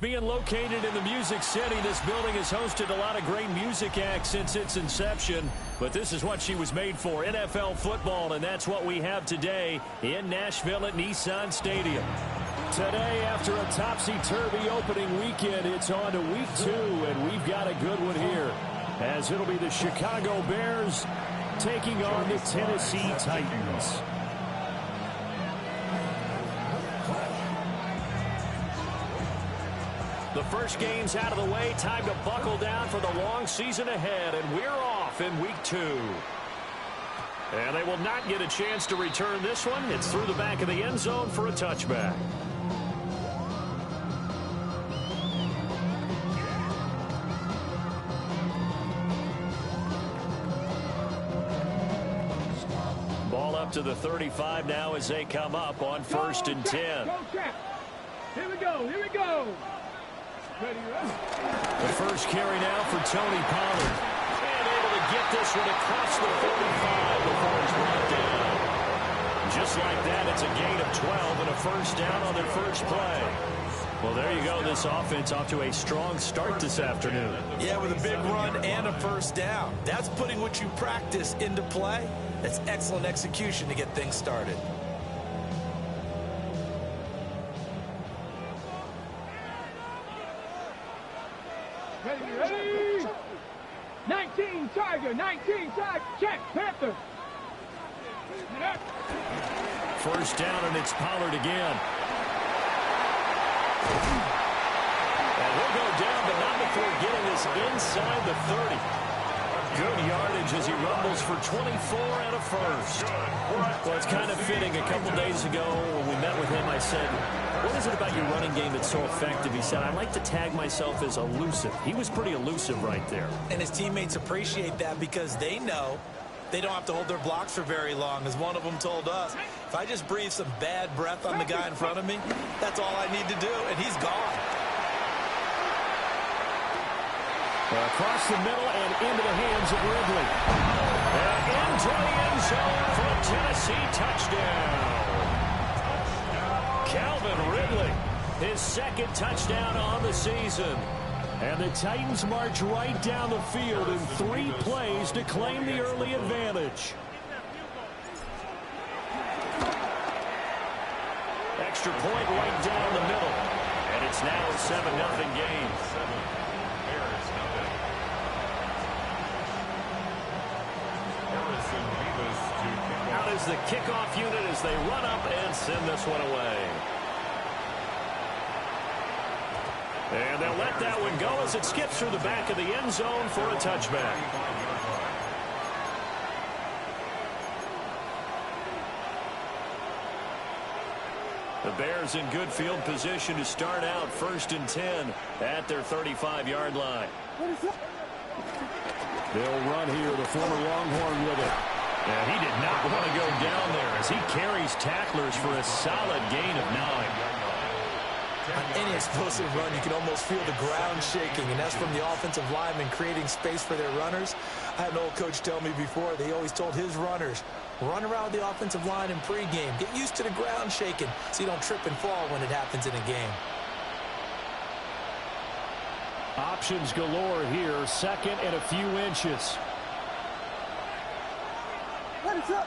being located in the Music City, this building has hosted a lot of great music acts since its inception. But this is what she was made for, NFL football, and that's what we have today in Nashville at Nissan Stadium. Today, after a topsy-turvy opening weekend, it's on to week 2, and we've got a good one here, as it'll be the Chicago Bears taking on the Tennessee Titans. The first game's out of the way. Time to buckle down for the long season ahead, and we're off in week 2. And they will not get a chance to return this one. It's through the back of the end zone for a touchback. Ball up to the 35 now as they come up on 1st and 10. Here we go, here we go. The first carry now for Tony Pollard. And able to get this one across the 45 before he's brought down. Just like that, it's a gain of 12 and a first down on their first play. Well, there you go. This offense off to a strong start this afternoon. Yeah, with a big run and a first down. That's putting what you practice into play. That's excellent execution to get things started. Ready. 19 Tiger, 19 Tiger, check, Panther. First down, and it's Pollard again. And he'll go down, but not before getting this inside the 30. Good yardage as he rumbles for 24 and a first. Well, it's kind of fitting. A couple days ago when we met with him, I said, what is it about your running game that's so effective? He said, I like to tag myself as elusive. He was pretty elusive right there. And his teammates appreciate that because they know they don't have to hold their blocks for very long. As one of them told us, if I just breathe some bad breath on the guy in front of me, that's all I need to do, and he's gone. Across the middle and into the hands of Ridley. And into the end zone for a Tennessee touchdown. Calvin Ridley, his second touchdown on the season. And the Titans march right down the field in 3 plays to claim the early advantage. Extra point right down the middle. And it's now a 7-0 game. Out is the kickoff unit as they run up and send this one away. And they'll let that one go as it skips through the back of the end zone for a touchback. The Bears in good field position to start out 1st and 10 at their 35-yard line. They'll run here, the former Longhorn with it. And he did not want to go down there as he carries tacklers for a solid gain of 9. On any explosive run, you can almost feel the ground shaking, and that's from the offensive linemen creating space for their runners. I had an old coach tell me before, they always told his runners, run around the offensive line in pregame. Get used to the ground shaking so you don't trip and fall when it happens in a game. Options galore here, 2nd and a few inches. What is up?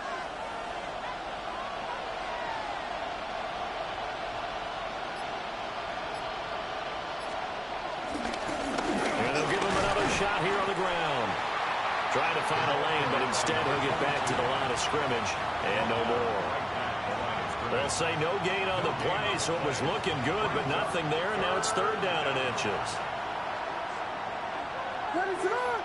And they'll give him another shot here on the ground. Trying to find a lane, but instead he'll get back to the line of scrimmage and no more. They'll say no gain on the play, so it was looking good, but nothing there, and now it's 3rd down and inches. What is up?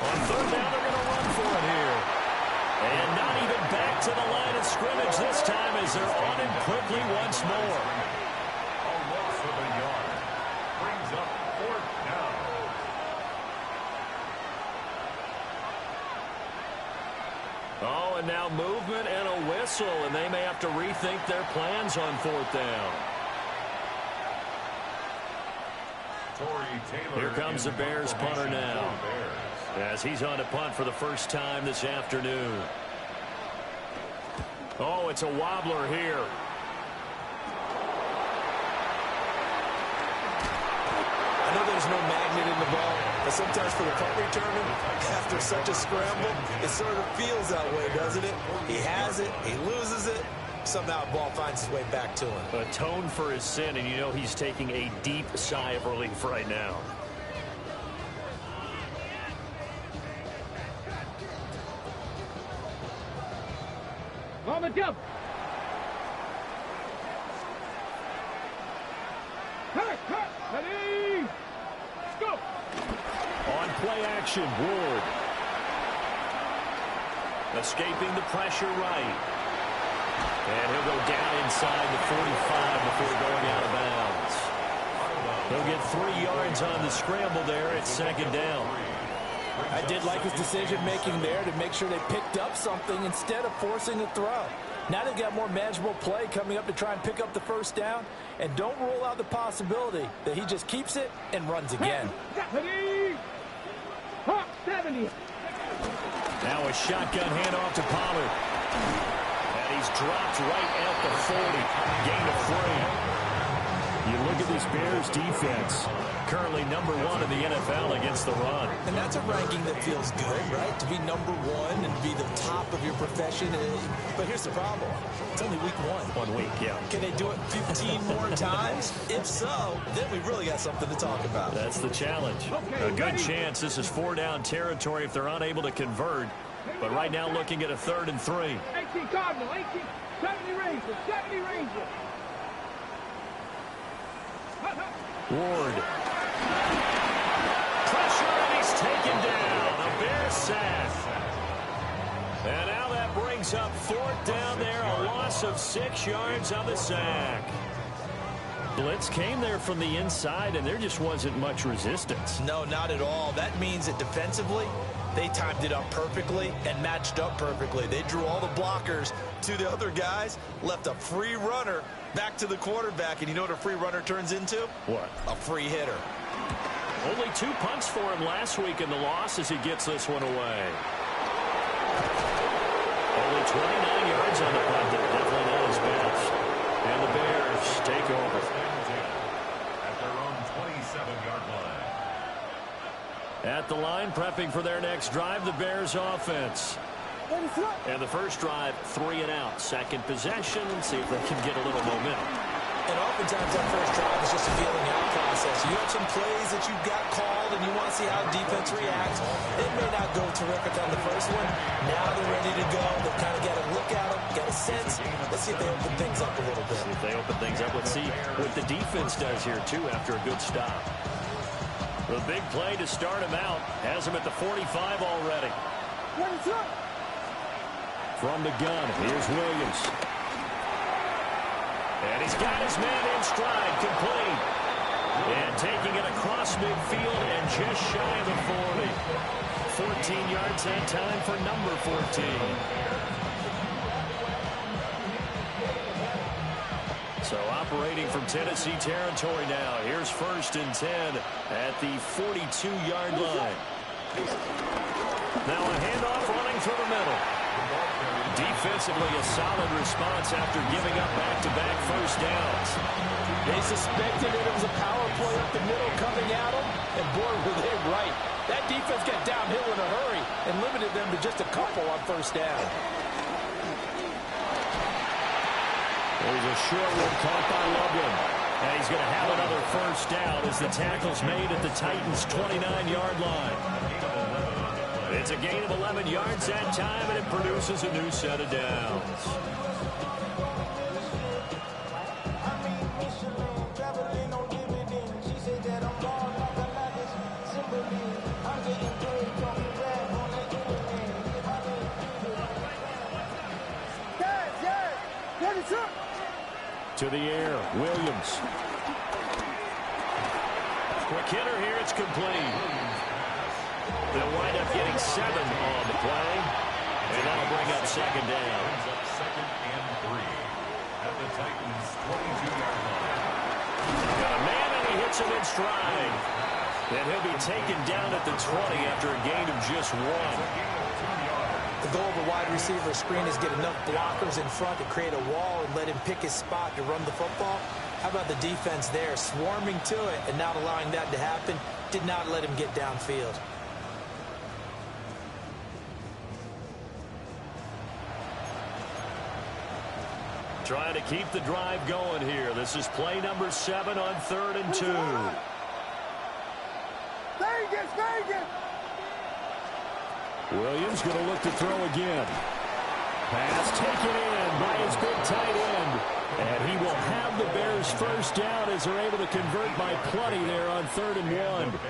On 3rd down, they're going to run for it here. And not even back to the line of scrimmage this time as they're on him quickly once more. Almost with a yard. Brings up 4th down. Oh, and now movement and a whistle, and they may have to rethink their plans on 4th down. Here comes the Bears punter now, as he's on to punt for the first time this afternoon. Oh, it's a wobbler here. I know there's no magnet in the ball, but sometimes for the punt returner, after such a scramble, it sort of feels that way, doesn't it? He has it, he loses it, somehow the ball finds its way back to him. Atone for his sin, and you know he's taking a deep sigh of relief right now. On the jump. Ready. Let's go. On play action, Ward. Escaping the pressure right. And he'll go down inside the 45 before going out of bounds. He'll get 3 yards on the scramble there at second down. I did like his decision-making there to make sure they picked up something instead of forcing a throw. Now they've got more manageable play coming up to try and pick up the first down. And don't rule out the possibility that he just keeps it and runs again. 70. Now a shotgun handoff to Pollard. And he's dropped right at the 40. Gain of 3. You look at this Bears defense, currently number 1 in the NFL against the run. And that's a ranking that feels good, right? To be number 1 and be the top of your profession. But here's the problem. It's only week 1. 1 week, yeah. Can they do it 15 more times? If so, then we really got something to talk about. That's the challenge. A good chance this is 4-down territory if they're unable to convert. But right now looking at a 3rd and 3. 18 Cardinal, 18, 70 Rangers, 70 Rangers. Ward. Pressure, and he's taken down. A Bears sack. And now that brings up 4th down there. A loss of 6 yards on the sack. Blitz came there from the inside, and there just wasn't much resistance. No, not at all. That means that defensively, they timed it up perfectly and matched up perfectly. They drew all the blockers to the other guys, left a free runner back to the quarterback, and you know what a free runner turns into? What? A free hitter. Only 2 punts for him last week in the loss as he gets this one away. Only 29 yards on the punt there. Definitely not his best. And the Bears take over. At their own 27-yard line. At the line, prepping for their next drive, the Bears offense. And the first drive, 3 and out. Second possession, see if they can get a little momentum. And oftentimes that first drive is just a feeling out process. You have some plays that you've got called and you want to see how defense reacts. It may not go terrific on the first one. Now they're ready to go. They've kind of got a look at them, got a sense. Let's see if they open things up a little bit. See if they open things up. Let's see what the defense does here, too, after a good stop. The big play to start him out has him at the 45 already. From the gun, here's Williams. And he's got his man in stride, complete. And taking it across midfield and just shy of the 40. 14 yards that time for number 14. So operating from Tennessee territory now. Here's 1st and 10 at the 42-yard line. Now a handoff running through the middle. Defensively, a solid response after giving up back-to-back first downs. They suspected it was a power play up the middle coming at them, and boy, were they right. That defense got downhill in a hurry and limited them to just a couple on first down. There's a short one caught by Loveland. And he's going to have another first down as the tackle's made at the Titans' 29-yard line. It's a gain of 11 yards that time, and it produces a new set of downs. To the air, Williams. Quick hitter here, it's complete. They'll wind up getting 7 on the play, and that'll bring up second down. Second and 3 at the Titans' 22-yard line. Got a man, and he hits him in stride. And he'll be taken down at the 20 after a gain of just 1. The goal of a wide receiver screen is get enough blockers in front to create a wall and let him pick his spot to run the football. How about the defense there, swarming to it and not allowing that to happen? Did not let him get downfield. Trying to keep the drive going here. This is play number 7 on 3rd and 2. Williams going to look to throw again. Pass taken in by his big tight end. And he will have the Bears first down as they're able to convert by plenty there on 3rd and 1.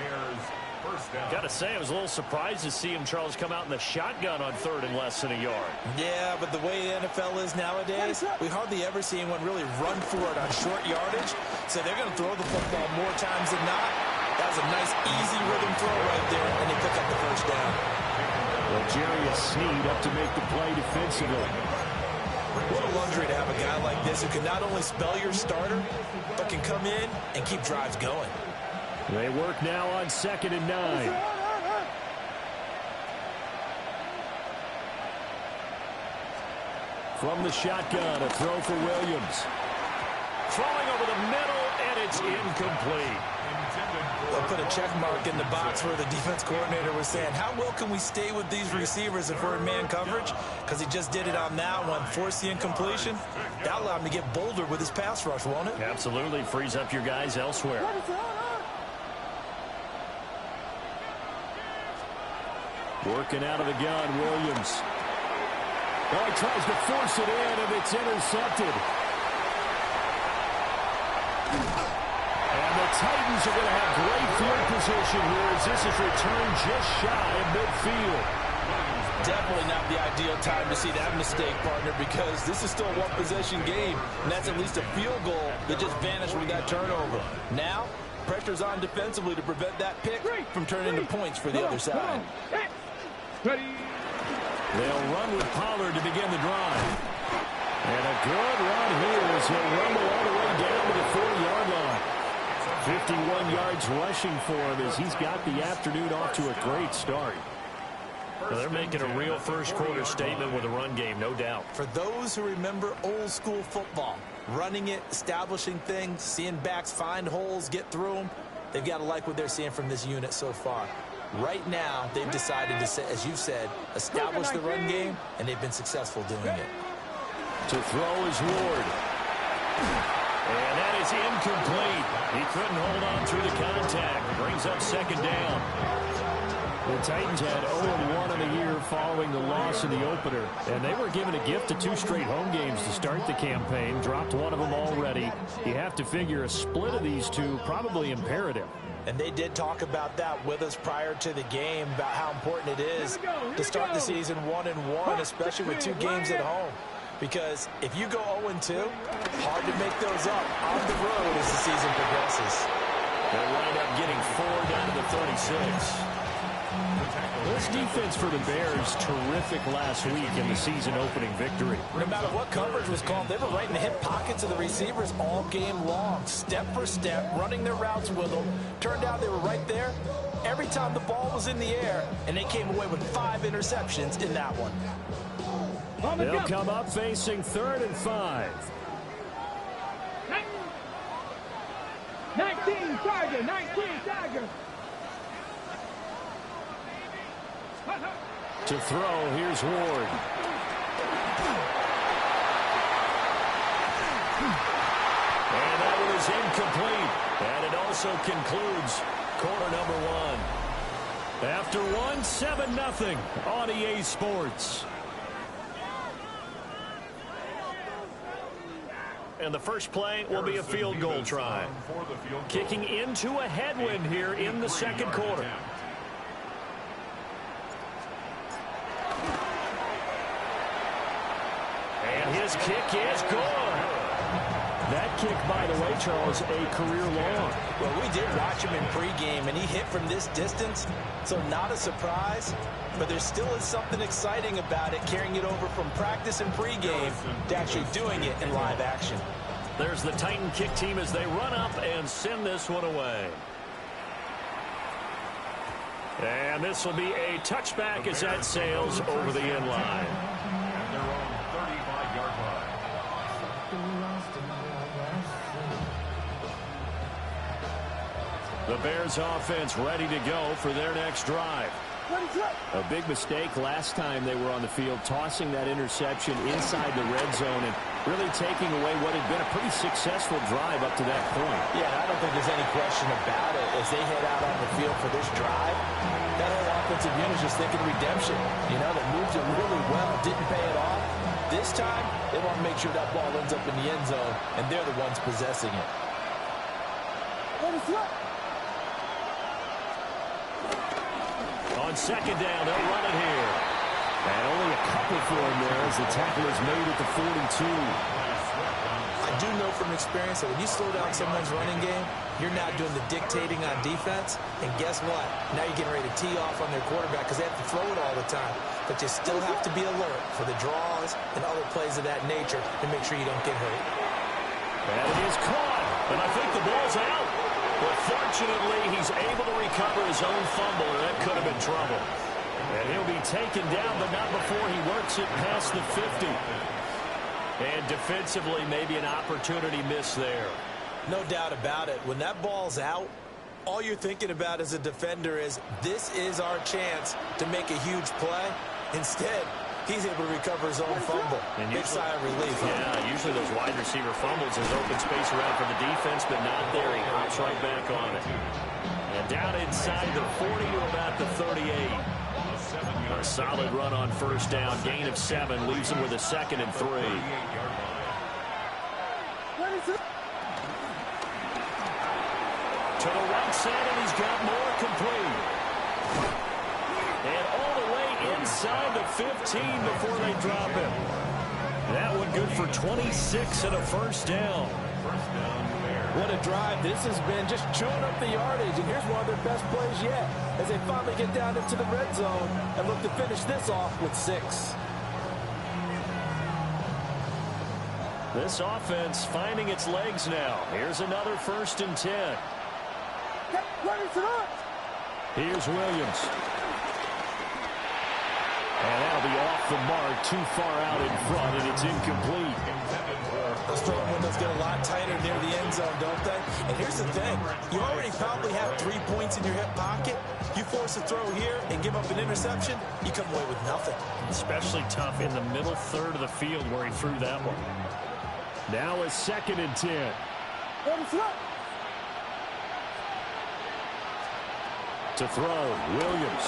Got to say, I was a little surprised to see him, Charles, come out in the shotgun on 3rd and less than a yard. Yeah, but the way the NFL is nowadays, we hardly ever see anyone really run for it on short yardage. So they're going to throw the football more times than not. That was a nice, easy rhythm throw right there, and they pick up the first down. Well, Jarius Sneed up to make the play defensively. What a luxury to have a guy like this who can not only spell your starter, but can come in and keep drives going. They work now on 2nd and 9. From the shotgun, a throw for Williams. Throwing over the middle, and it's incomplete. They'll put a check mark in the box where the defense coordinator was saying, how well can we stay with these receivers if we're in man coverage? Because he just did it on that one, forced the incompletion. That allowed him to get bolder with his pass rush, won't it? Absolutely, frees up your guys elsewhere. Working out of the gun, Williams. Oh, he tries to force it in, and it's intercepted. And the Titans are going to have great field position here as this is returned just shy of midfield. Definitely not the ideal time to see that mistake, partner, because this is still a one-possession game, and that's at least a field goal that just vanished with that turnover. Now, pressure's on defensively to prevent that pick from turning into points for the other side. They'll run with Pollard to begin the drive. And a good run here as he'll rumble all the way down to the 40-yard line. 51 yards rushing for him as he's got the afternoon off to a great start. Well, they're making a real first-quarter statement with a run game, no doubt. For those who remember old-school football, running it, establishing things, seeing backs find holes, get through them, they've got to like what they're seeing from this unit so far. Right now, they've decided to, as you've said, establish the run game, and they've been successful doing it. To throw is Ward. And that is incomplete. He couldn't hold on through the contact. Brings up 2nd down. The Titans had 0-1 in the year following the loss in the opener. And they were given a gift of 2 straight home games to start the campaign. Dropped one of them already. You have to figure a split of these two probably imperative. And they did talk about that with us prior to the game, about how important it is to start the season 1-1, especially with 2 games at home. Because if you go 0-2, hard to make those up on the road as the season progresses. They'll wind up getting 4 down to the 36. This defense for the Bears, terrific last week in the season-opening victory. No matter what coverage was called, they were right in the hip pockets of the receivers all game long, step for step, running their routes with them. Turned out they were right there every time the ball was in the air, and they came away with 5 interceptions in that one. They'll come up facing 3rd and 5. 19 Tiger, 19 Tiger. To throw, here's Ward. And that one is incomplete. And it also concludes quarter number 1. After 1, 7-0 on EA Sports. And the first play will be a field goal try. Kicking into a headwind here in the 2nd quarter. And his kick is good. That kick, by the way, Charles, a career long. Well, we did watch him in pregame, and he hit from this distance, so not a surprise. But there still is something exciting about it, carrying it over from practice and pregame to actually doing it in live action. There's the Titan kick team as they run up and send this one away. And this will be a touchback as that sails over the end line. At their own 35-yard line. The Bears offense ready to go for their next drive. A big mistake last time they were on the field, tossing that interception inside the red zone and really taking away what had been a pretty successful drive up to that point. Yeah, I don't think there's any question about it. As they head out on the field for this drive, that whole offensive unit is just thinking redemption. You know, that moved it really well, didn't pay it off. This time, they want to make sure that ball ends up in the end zone, and they're the ones possessing it. On second down, they'll run it here. And only a couple for him there as the tackle is made at the 42. I do know from experience that when you slow down someone's running game, you're now doing the dictating on defense. And guess what? Now you're getting ready to tee off on their quarterback because they have to throw it all the time. But you still have to be alert for the draws and other plays of that nature to make sure you don't get hurt. And it is caught. And I think the ball's out. But fortunately, he's able to recover his own fumble, or that could have been trouble. And he'll be taken down, but not before he works it past the 50. And defensively, maybe an opportunity miss there. No doubt about it. When that ball's out, all you're thinking about as a defender is, this is our chance to make a huge play. Instead, he's able to recover his own fumble. And big sigh of relief. Yeah, usually those wide receiver fumbles, there's open space around for the defense, but not there. He hops right back on it. And down inside the 40 to about the 38. A solid run on first down. Gain of 7 leaves him with a 2nd and 3. To the right side, and he's got more complete. And all the way inside the 15 before they drop him. That one good for 26 and a first down. What a drive this has been, just chewing up the yardage. And here's one of their best plays yet as they finally get down into the red zone and look to finish this off with 6. This offense finding its legs now. Here's another 1st and 10. Here's Williams. And that'll be off the mark, too far out in front, and it's incomplete. Those throwing windows get a lot tighter near the end zone, don't they? And here's the thing. You already probably have 3 points in your hip pocket. You force a throw here and give up an interception, you come away with nothing. Especially tough in the middle third of the field where he threw that one. Now a 2nd and 10. To throw, Williams.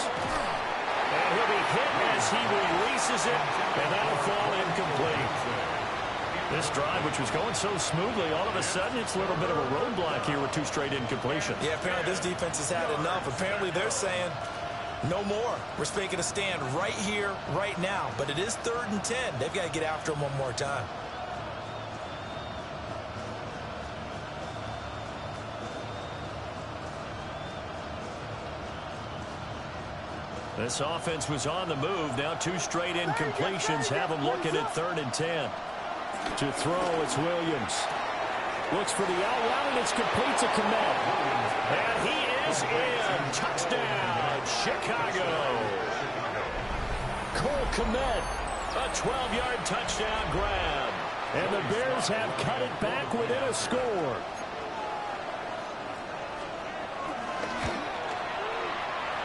And he'll be hit as he releases it, and that'll fall incomplete. This drive, which was going so smoothly, all of a sudden it's a little bit of a roadblock here with 2 straight incompletions. Yeah, apparently this defense has had enough. Apparently they're saying, no more. We're making a stand right here, right now. But it is 3rd and 10. They've got to get after him one more time. This offense was on the move. Now 2 straight incompletions have them looking at 3rd and 10. To throw, it's Williams. Looks for the out route, and it's complete to Kmet. And he is in. Touchdown, Chicago. Cole Kmet, a 12-yard touchdown grab. And the Bears have cut it back within a score.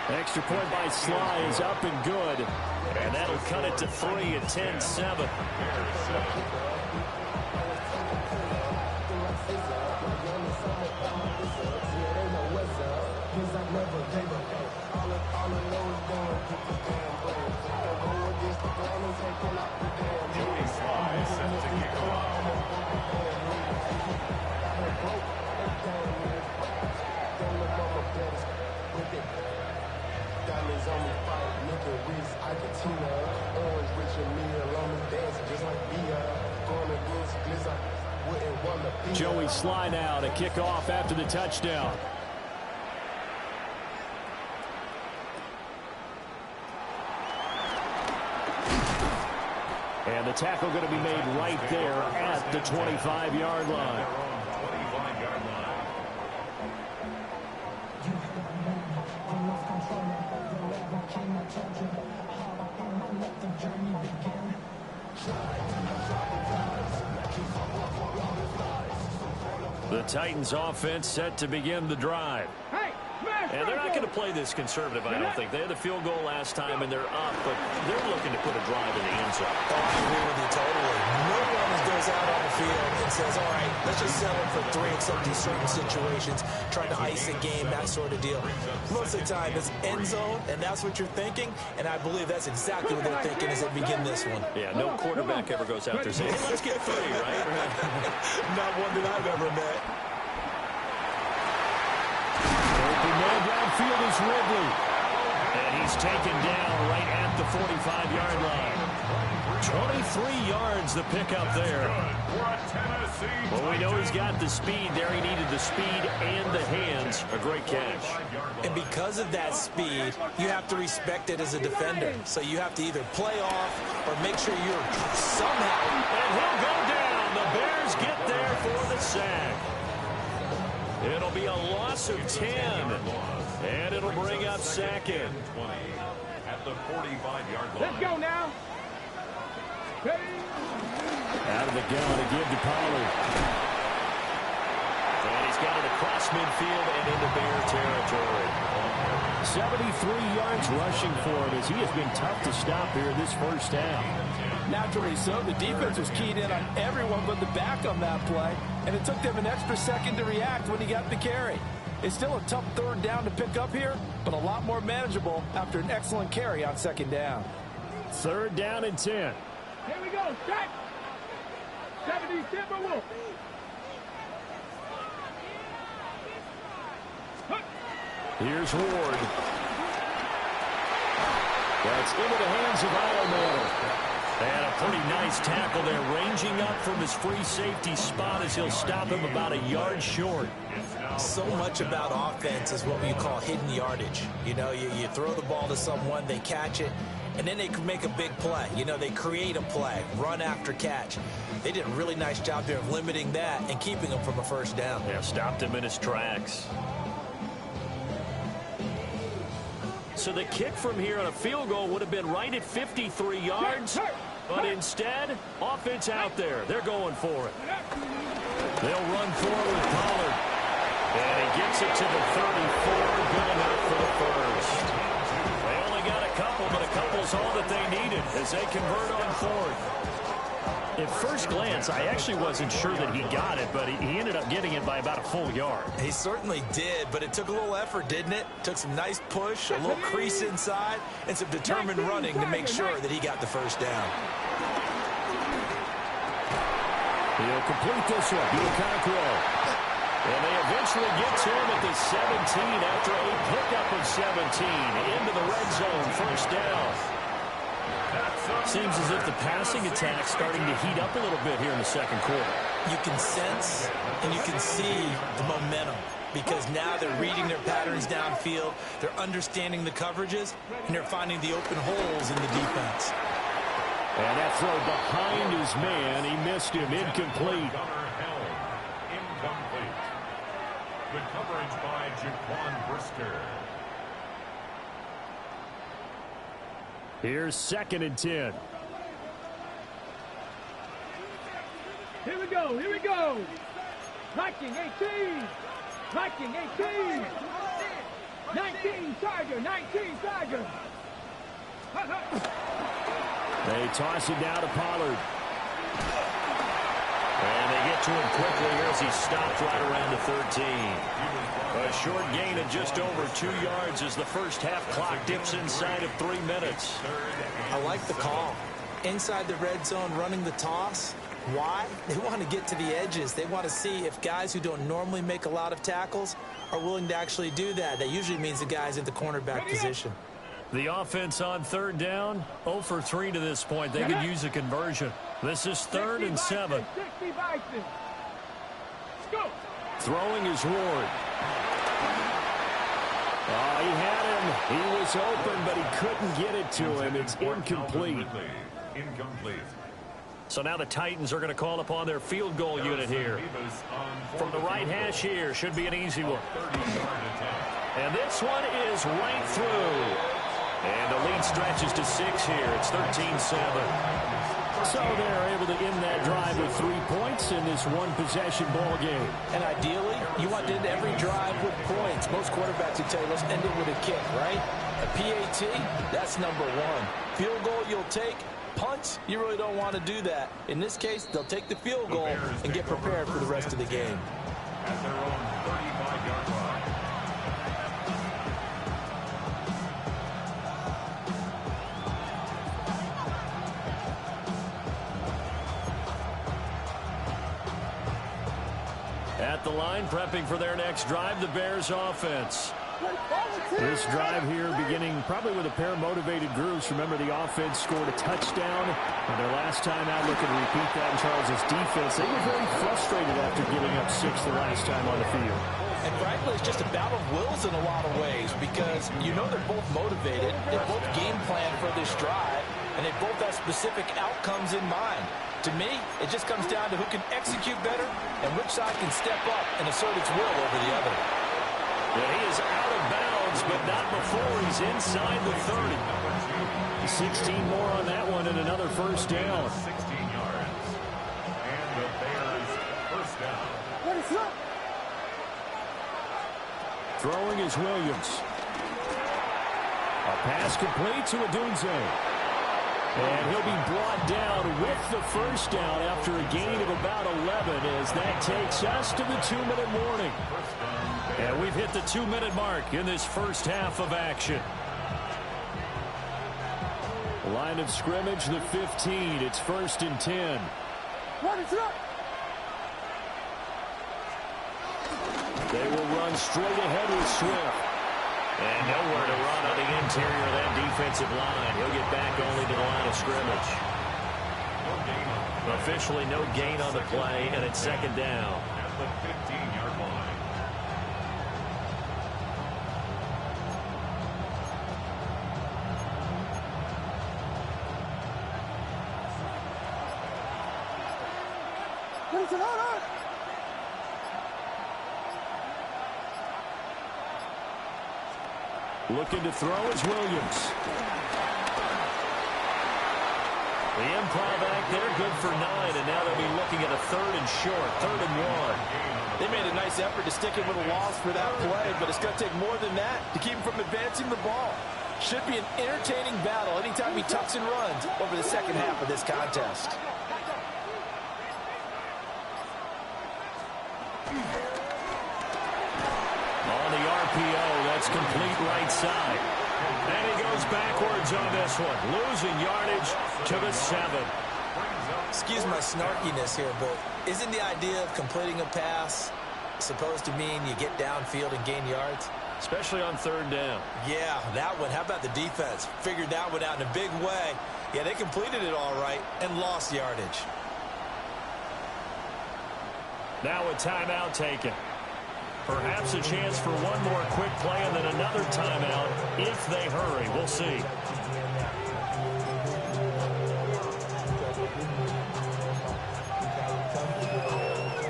Extra point by Sly is up and good. And that'll cut it to 3 at 10-7. Joey Sly is set to kick off. Joey Sly now to kick off after the touchdown. And the tackle going to be made right there at the 25-yard line. The Titans offense set to begin the drive. Hey, smash! And they're not going to play this conservative, I don't think. They had a field goal last time, and they're up, but they're looking to put a drive in the end zone. Oh, I agree with you totally. No one goes out on the field and says, all right, let's just settle for 3 except in certain situations, trying to ice a game, that sort of deal. Most of the time, it's end zone, and that's what you're thinking, and I believe that's exactly what they're thinking as they begin this one. Yeah, no quarterback ever goes out there saying, hey, let's get 3, right? Not one that I've ever met. Open man downfield is Ridley. And he's taken down right at the 45-yard line. 23 yards the pickup there. Well, we know he's got the speed there. He needed the speed and the hands. A great catch. And because of that speed, you have to respect it as a defender. So you have to either play off or make sure you're somehow. And he'll go down. The Bears get there for the sack. It'll be a loss of 10. And it'll bring up second. At the 45-yard line. Let's go now. Out of the gun to give to Pollard. And he's got it across midfield and into Bear territory. 73 yards rushing for him as he has been tough to stop here in this first half. Naturally so. The defense was keyed in on everyone but the back on that play, and it took them an extra second to react when he got the carry. It's still a tough third down to pick up here, but a lot more manageable after an excellent carry on second down. Third down and 10. Here we go, strike. 70 Timberwolves. Here's Ward. That's into the hands of Ironman. And a pretty nice tackle there, ranging up from his free safety spot as he'll stop him about a yard short. So much about offense is what we call hidden yardage. You know, you throw the ball to someone, they catch it, and then they can make a big play. You know, they create a play, run after catch. They did a really nice job there of limiting that and keeping him from a first down. Yeah, stopped him in his tracks. So the kick from here on a field goal would have been right at 53 yards. But instead, offense out there. They're going for it. They'll run forward with Pollard. And he gets it to the 34. Good enough for the first. They only got a couple, but a couple's all that they needed as they convert on fourth. At first glance, I actually wasn't sure that he got it, but he ended up getting it by about a full yard. He certainly did, but it took a little effort, didn't it? Took some nice push, a little crease inside, and some determined running to make sure that he got the first down. He'll complete this one. Cockrell. And they eventually get to him at the 17 after a pickup of 17 into the red zone. First down. Seems as if the passing attack's starting to heat up a little bit here in the second quarter. You can sense and you can see the momentum because now they're reading their patterns downfield, they're understanding the coverages, and they're finding the open holes in the defense. And that throw behind his man, he missed him, incomplete. Incomplete. Good coverage by Jaquan Brisker. Here's second and 10. Here we go, here we go. Viking 18. Viking 18. 19 Tiger, 19 Tiger. They toss it down to Pollard. And they get to him quickly here as he stopped right around the 13. A short gain of just over 2 yards as the first half clock dips inside of 3 minutes. I like the call. Inside the red zone, running the toss. Why? They want to get to the edges. They want to see if guys who don't normally make a lot of tackles are willing to actually do that. That usually means the guys at the cornerback position. The offense on third down, 0 for 3 to this point. They could use a conversion. This is 3rd and 7. 60 Bison. Go. Throwing is Ward. Oh, he had him. He was open, but he couldn't get it to him. It's incomplete. Incomplete. So now the Titans are going to call upon their field goal unit here. From the right hash here, should be an easy one. And this one is right through. And the lead stretches to 6 here. It's 13-7. So they're able to end that drive with 3 points in this one-possession ball game. And ideally, you want to end every drive with points. Most quarterbacks would tell you, let's end it with a kick, right? A PAT, that's number one. Field goal you'll take. Punts, you really don't want to do that. In this case, they'll take the field goal and get prepared for the rest of the game. At their own 35-yard line. At the line, prepping for their next drive, the Bears offense. This drive here beginning probably with a pair of motivated groups. Remember, the offense scored a touchdown. And their last time out, looking to repeat that in Charles' defense. They were very frustrated after giving up 6 the last time on the field. And frankly, it's just a battle of wills in a lot of ways because you know they're both motivated. They both game plan for this drive, and they both have specific outcomes in mind. To me, it just comes down to who can execute better and which side can step up and assert its will over the other. Yeah, he is out of bounds, but not before he's inside the 30. 16 more on that one and another first down. 16 yards. And the Bears first down. What is up? Throwing is Williams. A pass complete to Odunze. And he'll be brought down with the first down after a gain of about 11 as that takes us to the 2-minute warning. And we've hit the 2-minute mark in this first half of action. Line of scrimmage, the 15. It's 1st and 10. What is up? They will run straight ahead with Swift. And nowhere to run on the interior of that defensive line. He'll get back only to the line of scrimmage. Officially no gain on the play, and it's 2nd down. At the 15-yard line. What is it on? Looking to throw is Williams. The improv act there, good for 9, and now they'll be looking at a 3rd and short, 3rd and 1. They made a nice effort to stick it with a loss for that play, but it's going to take more than that to keep him from advancing the ball. Should be an entertaining battle anytime he tucks and runs over the second half of this contest. On the RPO, that's complete right side. And he goes backwards on this one, losing yardage to the 7. Excuse my snarkiness here, but isn't the idea of completing a pass supposed to mean you get downfield and gain yards? Especially on 3rd down. Yeah, that one. How about the defense? Figured that one out in a big way. Yeah, they completed it all right and lost yardage. Now a timeout taken. Perhaps a chance for one more quick play and then another timeout if they hurry. We'll see.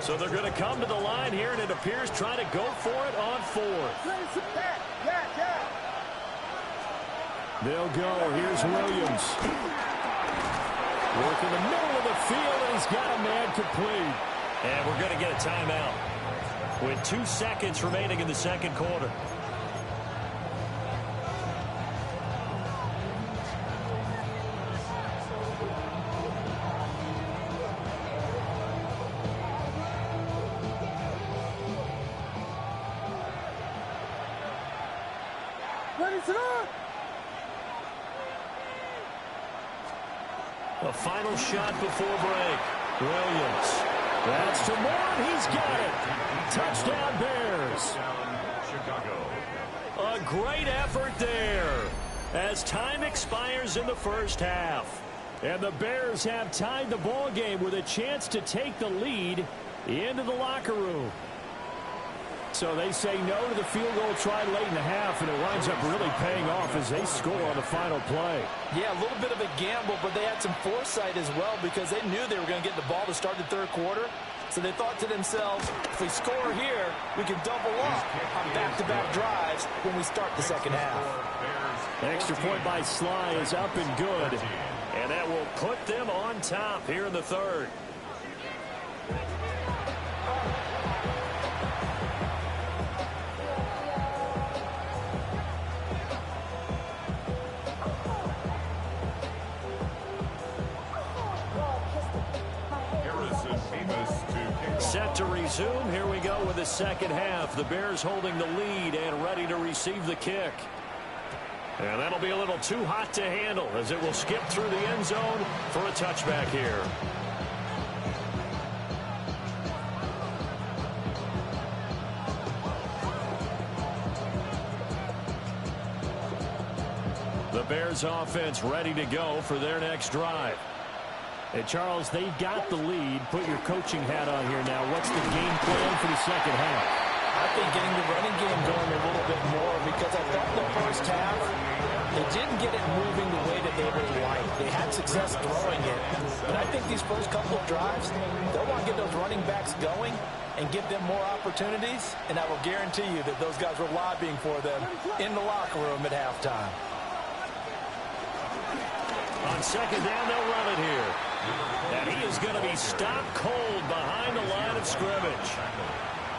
So they're going to come to the line here, and it appears trying to go for it on 4th. They'll go. Here's Williams. Work in the middle of the field, and he's got a man complete. And we're going to get a timeout with 2 seconds remaining in the 2nd quarter. A final shot before break. Williams. That's to Moore. He's got it. Touchdown, Bears. Chicago. A great effort there as time expires in the first half. And the Bears have tied the ball game with a chance to take the lead into the locker room. So they say no to the field goal try late in the half, and it winds up really paying off as they score on the final play. Yeah, a little bit of a gamble, but they had some foresight as well because they knew they were going to get the ball to start the 3rd quarter. So they thought to themselves, if we score here, we can double up on back-to-back drives when we start the 2nd half. Extra point by Sly is up and good. And that will put them on top here in the third. Set to resume. Here we go with the second half. The Bears holding the lead and ready to receive the kick. And that'll be a little too hot to handle as it will skip through the end zone for a touchback here. The Bears offense ready to go for their next drive. Hey, Charles, they've got the lead. Put your coaching hat on here now. What's the game plan for the second half? I think getting the running game going a little bit more, because I thought the first half, they didn't get it moving the way that they would like. They had success throwing it. But I think these first couple of drives, they'll want to get those running backs going and give them more opportunities. And I will guarantee you that those guys were lobbying for them in the locker room at halftime. On second down, they'll run it here. And he is going to be stopped cold behind the line of scrimmage.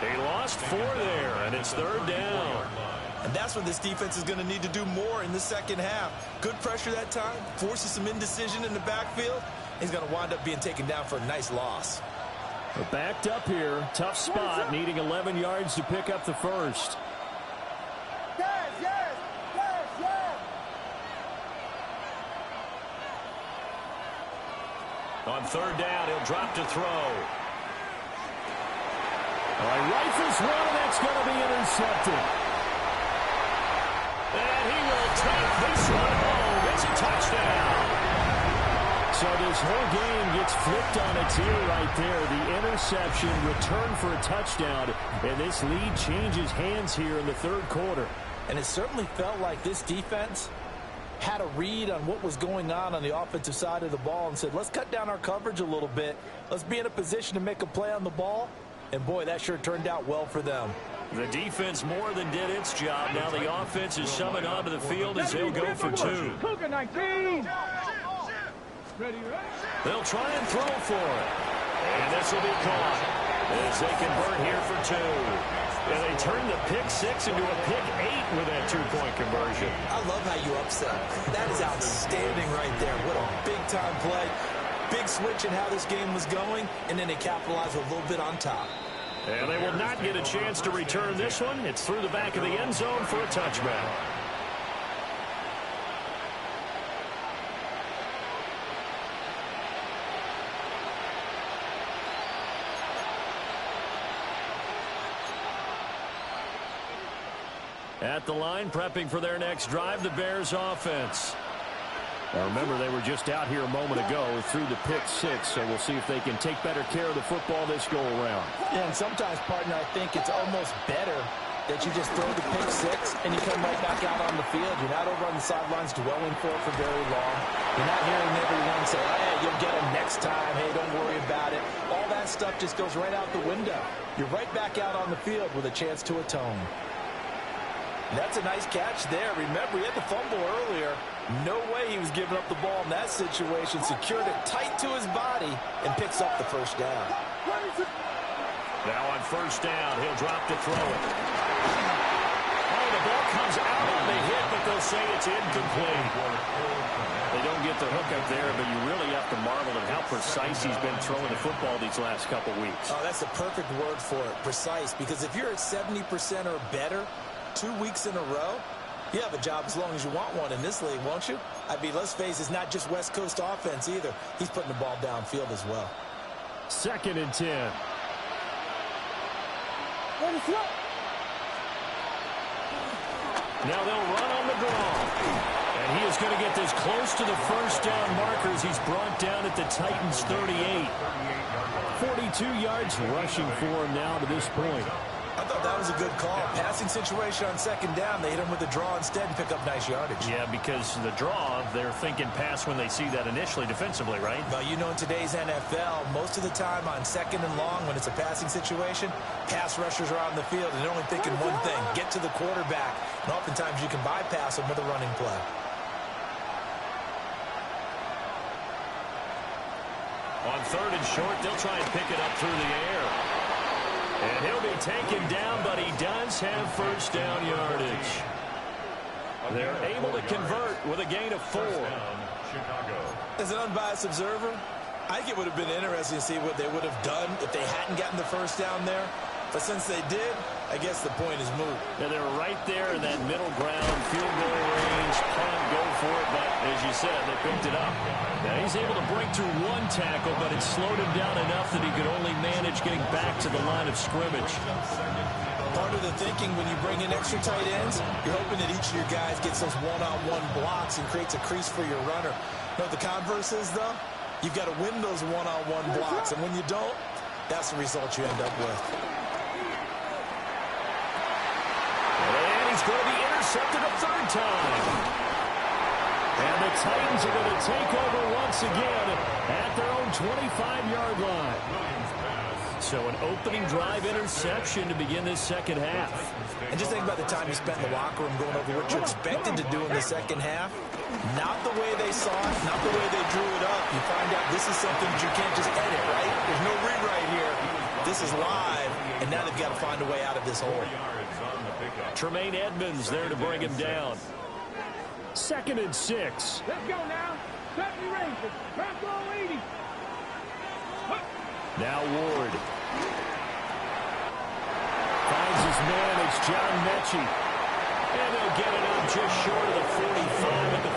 He lost 4 there, and it's third down. And that's what this defense is going to need to do more in the second half. Good pressure that time, forces some indecision in the backfield. He's going to wind up being taken down for a nice loss. We're backed up here. Tough spot, needing 11 yards to pick up the first. On third down, he'll drop to throw. Rifles one, and that's going to be intercepted. And he will take this one home. It's a touchdown. So this whole game gets flipped on its ear right there. The interception, return for a touchdown, and this lead changes hands here in the third quarter. And it certainly felt like this defense had a read on what was going on the offensive side of the ball and said, let's cut down our coverage a little bit. Let's be in a position to make a play on the ball. And, boy, that sure turned out well for them. The defense more than did its job. Now the offense is summoned onto the field as they'll go for 2. Cougar 19. They'll try and throw for it. And this will be caught as they convert here for 2. And they turn the pick 6 into a pick 8 with that 2-point conversion. I love how you upset. That is outstanding right there. What a big-time play. Big switch in how this game was going, and then they capitalize a little bit on top. And they will not get a chance to return this one. It's through the back of the end zone for a touchback. At the line, prepping for their next drive, the Bears offense. Now remember, they were just out here a moment ago through the pick 6, so we'll see if they can take better care of the football this go-around. Yeah, and sometimes, partner, I think it's almost better that you just throw the pick 6 and you come right back out on the field. You're not over on the sidelines dwelling for it for very long. You're not hearing everyone say, hey, you'll get them next time. Hey, don't worry about it. All that stuff just goes right out the window. You're right back out on the field with a chance to atone. That's a nice catch there. Remember, he had the fumble earlier. No way he was giving up the ball in that situation. Secured it tight to his body and picks up the first down. Now on first down, he'll drop to throw it. Oh, the ball comes out on the hit, but they'll say it's incomplete. They don't get the hook up there, but you really have to marvel at how precise he's been throwing the football these last couple weeks. Oh, that's the perfect word for it, precise, because if you're at 70% or better 2 weeks in a row, you have a job as long as you want one in this league, won't you? I mean, let's face it, it's not just West Coast offense either. He's putting the ball downfield as well. 2nd and 10. Now they'll run on the draw. And he is going to get this close to the first down markers. He's brought down at the Titans' 38. 42 yards rushing for him now to this point. I thought that was a good call. Passing situation on second down. They hit him with a draw instead and pick up nice yardage. Yeah, because the draw, they're thinking pass when they see that initially defensively, right? Well, you know, in today's NFL, most of the time on second and long, when it's a passing situation, pass rushers are on the field and they're only thinking one thing, get to the quarterback. And oftentimes you can bypass them with a running play. On 3rd and short, they'll try and pick it up through the air. And he'll be taken down, but he does have first down yardage. They're able to convert with a gain of 4. As an unbiased observer, I think it would have been interesting to see what they would have done if they hadn't gotten the first down there. But since they did, I guess the point is moot. Yeah, they were right there in that middle ground, field goal range, punt, go for it. But as you said, they picked it up. Now he's able to break through 1 tackle, but it slowed him down enough that he could only manage getting back to the line of scrimmage. Part of the thinking when you bring in extra tight ends, you're hoping that each of your guys gets those one-on-one blocks and creates a crease for your runner. You know what the converse is, though? You've got to win those one-on-one blocks, and when you don't, that's the result you end up with. And he's going to be intercepted a 3rd time. And the Titans are going to take over once again at their own 25-yard line. So an opening drive interception to begin this second half. And just think about the time you spent in the locker room going over what you expected to do in the second half. Not the way they saw it, not the way they drew it up. You find out this is something that you can't just edit, right? There's no rewrite here. This is live, and now they've got to find a way out of this hole. Tremaine Edmonds there to bring him down. 2nd and 6. Let's go now. 70 Rangers. Back on 80. Now Ward. Finds his man. It's John Mechie. And they'll get it up just short of the 45 at the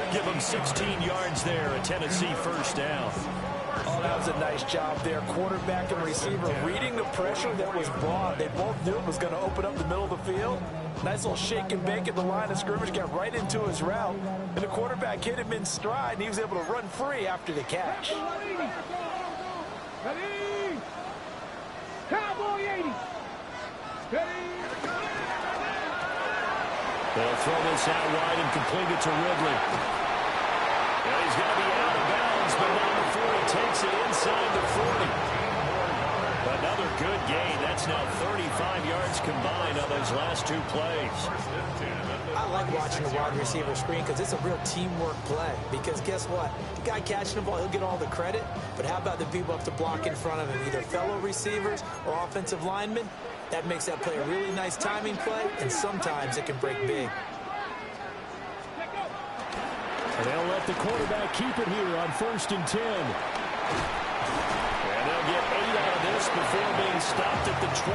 44. Give them 16 yards there. A Tennessee first down. Oh, that was a nice job there. Quarterback and receiver reading the pressure that was brought. They both knew it was going to open up the middle of the field. Nice little shake and bake at the line of scrimmage. Got right into his route. And the quarterback hit him in stride, and he was able to run free after the catch. Ready? Cowboy 80. Ready? They'll throw this out wide and complete it to Ridley. And he's going to be out of bounds, but not before he takes it inside the 40. Another good gain. That's now 35 yards combined on those last 2 plays. I like watching the wide receiver screen because it's a real teamwork play. Because guess what? The guy catching the ball, he'll get all the credit. But how about the people up to block in front of him, either fellow receivers or offensive linemen? That makes that play a really nice timing play, and sometimes it can break big. And they'll let the quarterback keep it here on 1st and 10. And they'll get 8 out of this before being stopped at the 28.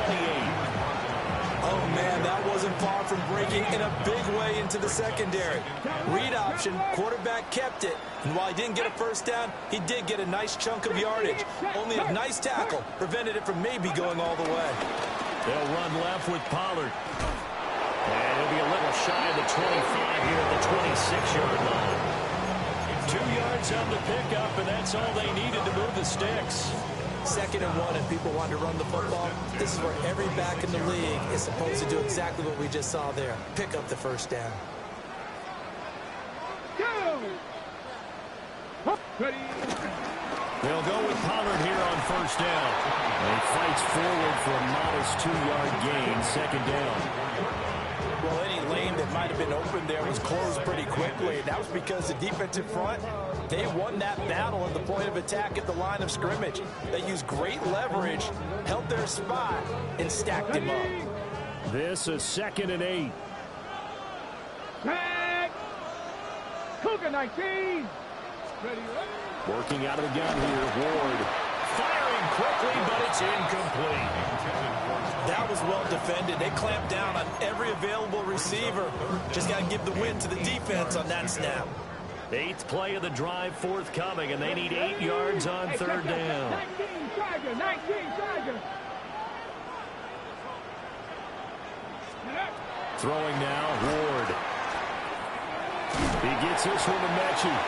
Oh, man, that wasn't far from breaking in a big way into the secondary. Read option, quarterback kept it. And while he didn't get a first down, he did get a nice chunk of yardage. Only a nice tackle prevented it from maybe going all the way. They'll run left with Pollard. And he'll be a little shy of the 25 here at the 26-yard line. 2 yards on the pickup, and that's all they needed to move the sticks. 2nd and 1, and people want to run the football. This is where every back in the league is supposed to do exactly what we just saw there. Pick up the first down. Go! Ready? They'll go with Pollard here on 1st down. And he fights forward for a modest 2-yard gain, 2nd down. Well, any lane that might have been open there was closed pretty quickly. And that was because the defensive front, they won that battle at the point of attack at the line of scrimmage. They used great leverage, held their spot, and stacked him up. This is 2nd and 8. Back! Cougar 19! Ready? Working out of the gun here, Ward. Firing quickly, but it's incomplete. That was well defended. They clamped down on every available receiver. Just got to give the win to the defense on that snap. 8th play of the drive forthcoming, and they need 8 yards on 3rd down. 19 Tiger, 19 Tiger. Throwing now, Ward. He gets this one to Mechie.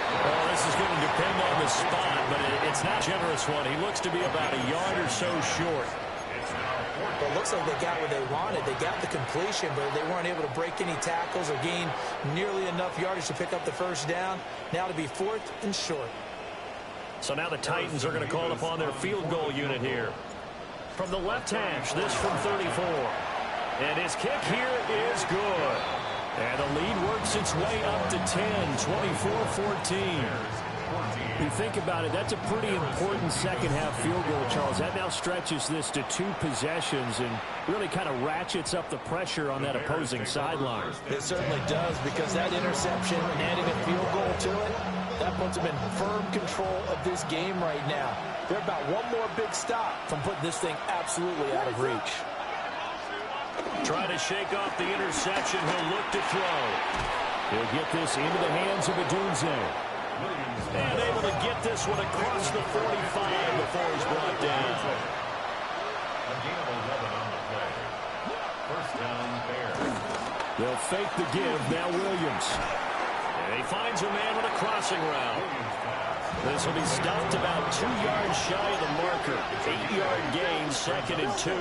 Well, this is going to depend on the spot, but it's not a generous one. He looks to be about a yard or so short. Well, it looks like they got what they wanted. They got the completion, but they weren't able to break any tackles or gain nearly enough yardage to pick up the first down. Now to be 4th and short. So now the Titans are going to call upon their field goal unit here. From the left hash, this from 34. And his kick here is good. And the lead works its way up to 10, 24-14. You think about it, that's a pretty important second-half field goal, Charles. That now stretches this to 2 possessions and really kind of ratchets up the pressure on that opposing sideline. It certainly does, because that interception and adding a field goal to it, that puts them in firm control of this game right now. They're about one more big stop from putting this thing absolutely out of reach. Trying to shake off the interception. He'll look to throw. He'll get this into the hands of Adunze. And able to get this one across the 45 before he's brought down. A gain of 11 on the play. First down, Bears. They'll fake the give. Now Williams. And he finds a man on a crossing route. This will be stopped about 2 yards shy of the marker. 8-yard gain, 2nd and 2.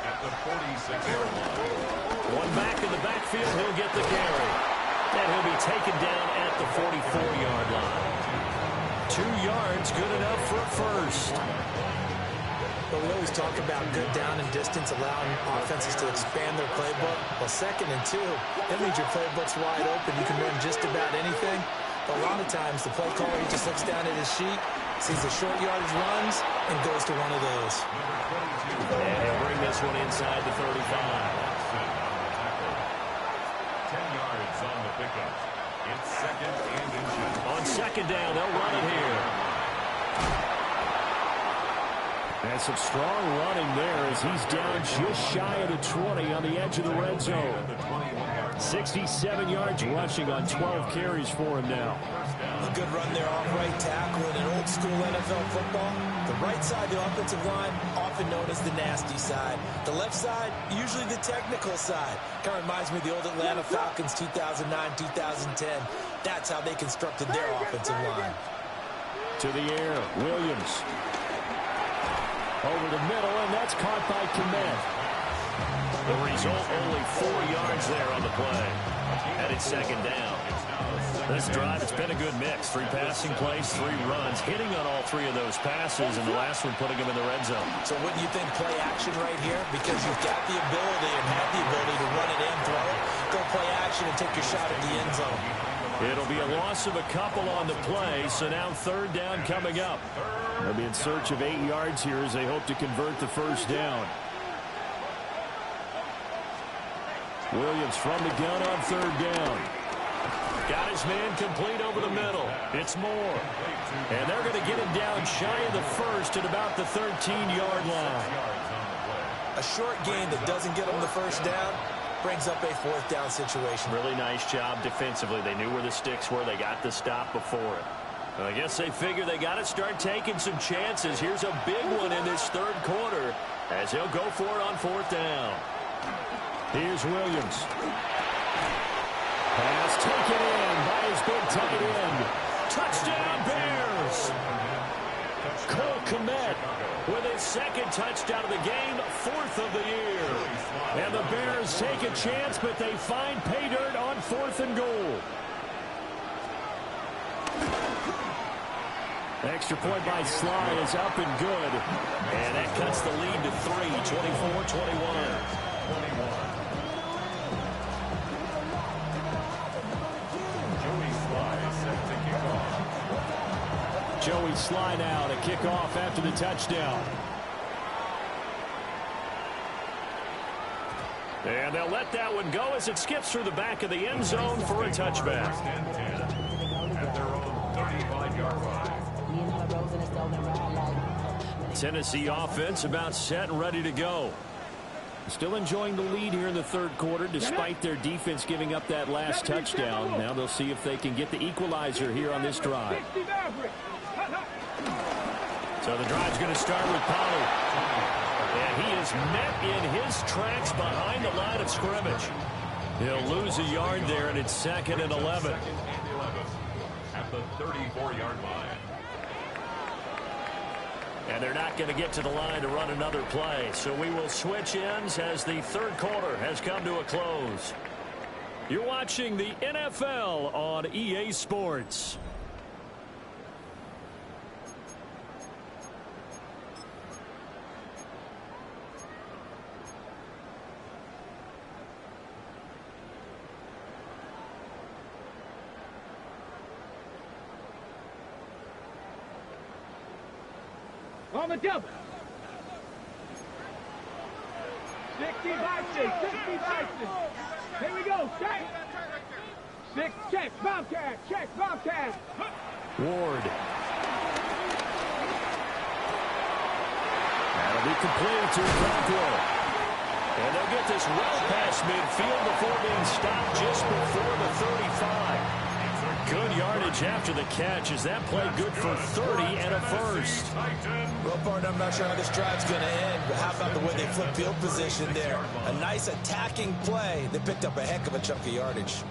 At the 46-yard line. One back in the backfield. He'll get the carry. And he'll be taken down at the 44-yard line. 2 yards, good enough for a first. But we always talk about good down and distance, allowing offenses to expand their playbook. Well, 2nd and 2, that means your playbook's wide open. You can run just about anything. But a lot of times, the play caller, he just looks down at his sheet, sees the short yardage runs, and goes to one of those. And he'll bring this one inside the 35. 10 yards on the pickup. It's 2nd and inches. On 2nd down, they'll run it here. And some strong running there as he's down just shy of the 20 on the edge of the red zone. 67 yards rushing on 12 carries for him now. A good run there off right tackle in an old school NFL football. The right side of the offensive line, often known as the nasty side. The left side, usually the technical side. Kind of reminds me of the old Atlanta Falcons 2009-2010. That's how they constructed their offensive line. To the air, Williams. Over the middle, and that's caught by Komet. The result, only 4 yards there on the play. And it's 2nd down. This drive, it's been a good mix. 3 passing plays, 3 runs, hitting on all 3 of those passes, and the last one putting him in the red zone. So wouldn't you think play action right here? Because you've got the ability and have the ability to run it and throw it. Go play action and take your shot at the end zone. It'll be a loss of a couple on the play, so now 3rd down coming up. They'll be in search of 8 yards here as they hope to convert the first down. Williams from the gun on 3rd down. Got his man complete over the middle. It's Moore. And they're going to get him down shy of the first at about the 13-yard line. A short gain that doesn't get them the first down brings up a 4th down situation. Really nice job defensively. They knew where the sticks were. They got the stop before it. Well, I guess they figure they got to start taking some chances. Here's a big one in this 3rd quarter as he'll go for it on 4th down. Here's Williams. Pass taken in by his big tight end. Touchdown, Bears! Cole Komet with his 2nd touchdown of the game, 4th of the year. And the Bears take a chance, but they find pay dirt on 4th and goal. Extra point by Sly is up and good. And that cuts the lead to 3, 24-21. Joey Sly now to kick off after the touchdown. And they'll let that one go as it skips through the back of the end zone for a touchback. At their own 35-yard line. Tennessee offense about set and ready to go. Still enjoying the lead here in the 3rd quarter despite their defense giving up that last touchdown. Now they'll see if they can get the equalizer here on this drive. So the drive's going to start with Pollard. And he is met in his tracks behind the line of scrimmage. He'll lose a yard there, and it's 2nd and 11. At the 34-yard line. And they're not going to get to the line to run another play. So we will switch ends as the 3rd quarter has come to a close. You're watching the NFL on EA Sports. On the double. 60 Bison, 60 Bison. Here we go, check. 6, check, Bobcat, check, Bobcat. Ward. That'll be complete to Franco. And they'll get this well past midfield before being stopped just before the 35. Good yardage after the catch. Is that play good for 30 and a first? Well, partner, I'm not sure how this drive's going to end, but how about the way they flip field position there? A nice attacking play. They picked up a heck of a chunk of yardage.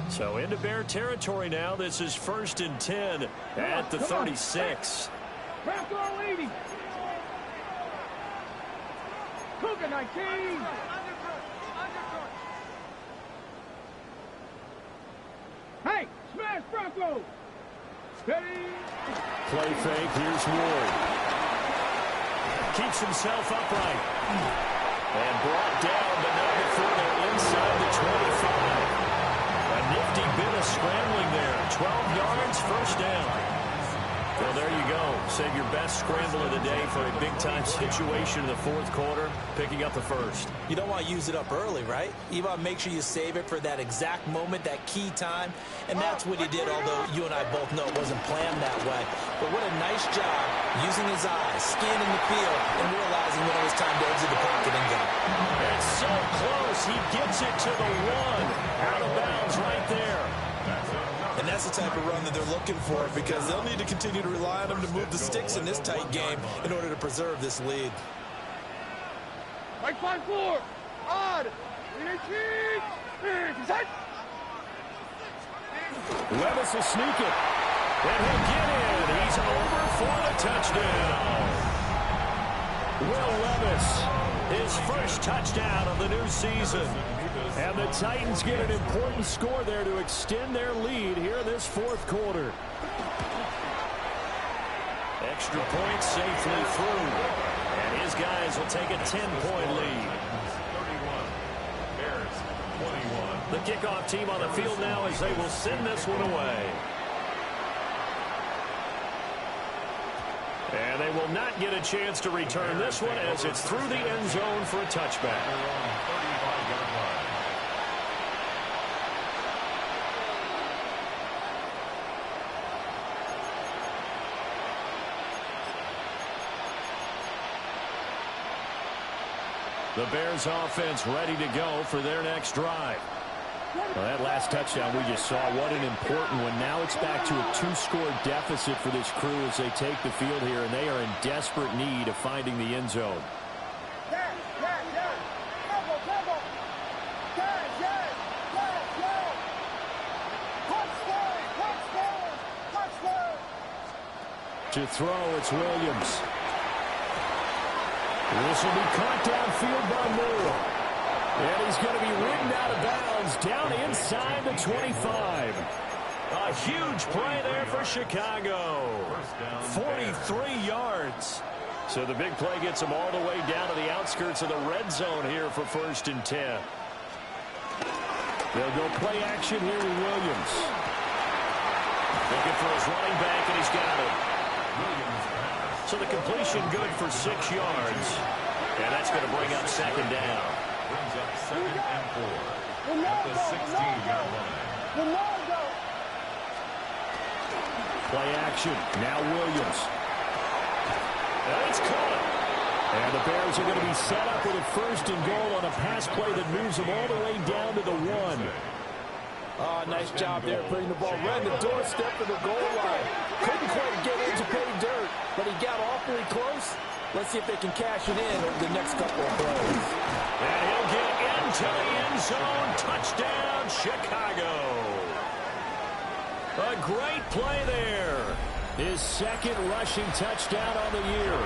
So into Bear territory now. This is 1st and 10 at the 36. Bronco leading. Cougar 19. Hey, smash Bronco. Ready. Play fake. Here's Ward. Keeps himself upright. And brought down, but not before they're inside the 25. A nifty bit of scrambling there. 12 yards, first down. Well, there you go. Save your best scramble of the day for a big-time situation in the 4th quarter, picking up the first. You don't want to use it up early, right? You want to make sure you save it for that exact moment, that key time. And that's what he did, although you and I both know it wasn't planned that way. But what a nice job using his eyes, scanning the field, and realizing when it was time to exit the pocket and go. It's so close. He gets it to the 1. Out of bounds right there. And that's the type of run that they're looking for, because they'll need to continue to rely on him to move the sticks in this tight game in order to preserve this lead. Right 5-4. Odd. Levis will sneak it. And he'll get in. He's over for the touchdown. Will Levis, his first touchdown of the new season. And the Titans get an important score there to extend their lead here in this 4th quarter. Extra point safely through. And his guys will take a 10-point lead. 31. Bears 21. The kickoff team on the field now as they will send this one away. And they will not get a chance to return this one as it's through the end zone for a touchback. The Bears offense ready to go for their next drive. Well, that last touchdown we just saw, what an important one. Now it's back to a 2-score deficit for this crew as they take the field here, and they are in desperate need of finding the end zone. To throw, it's Williams. This will be caught downfield by Moore. And he's going to be ridden out of bounds down inside the 25. A huge play there for Chicago. 43 yards. So the big play gets them all the way down to the outskirts of the red zone here for 1st and 10. They'll go play action here with Williams. Looking for his running back, and he's got it. So the completion good for 6 yards. And that's going to bring up 2nd down. Brings up 2nd and 4 at the 16-yard line. Play action. Now Williams. And it's caught. And the Bears are going to be set up with a 1st and goal on a pass play that moves them all the way down to the 1. Oh, nice job there putting the ball right in the doorstep of the goal line. Couldn't quite get into pay dirt, but he got awfully close. Let's see if they can cash it in over the next couple of plays. And he'll get into the end zone. Touchdown, Chicago. A great play there. His 2nd rushing touchdown on the year.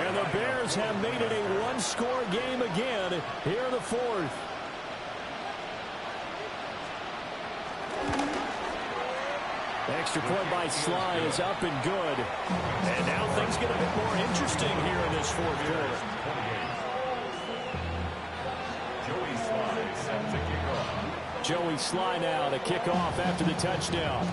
And the Bears have made it a 1-score game again here in the 4th. Extra point by Sly is up and good. And now things get a bit more interesting here in this 4th quarter. Joey Sly set to kick off. Joey Sly now to kick off after the touchdown.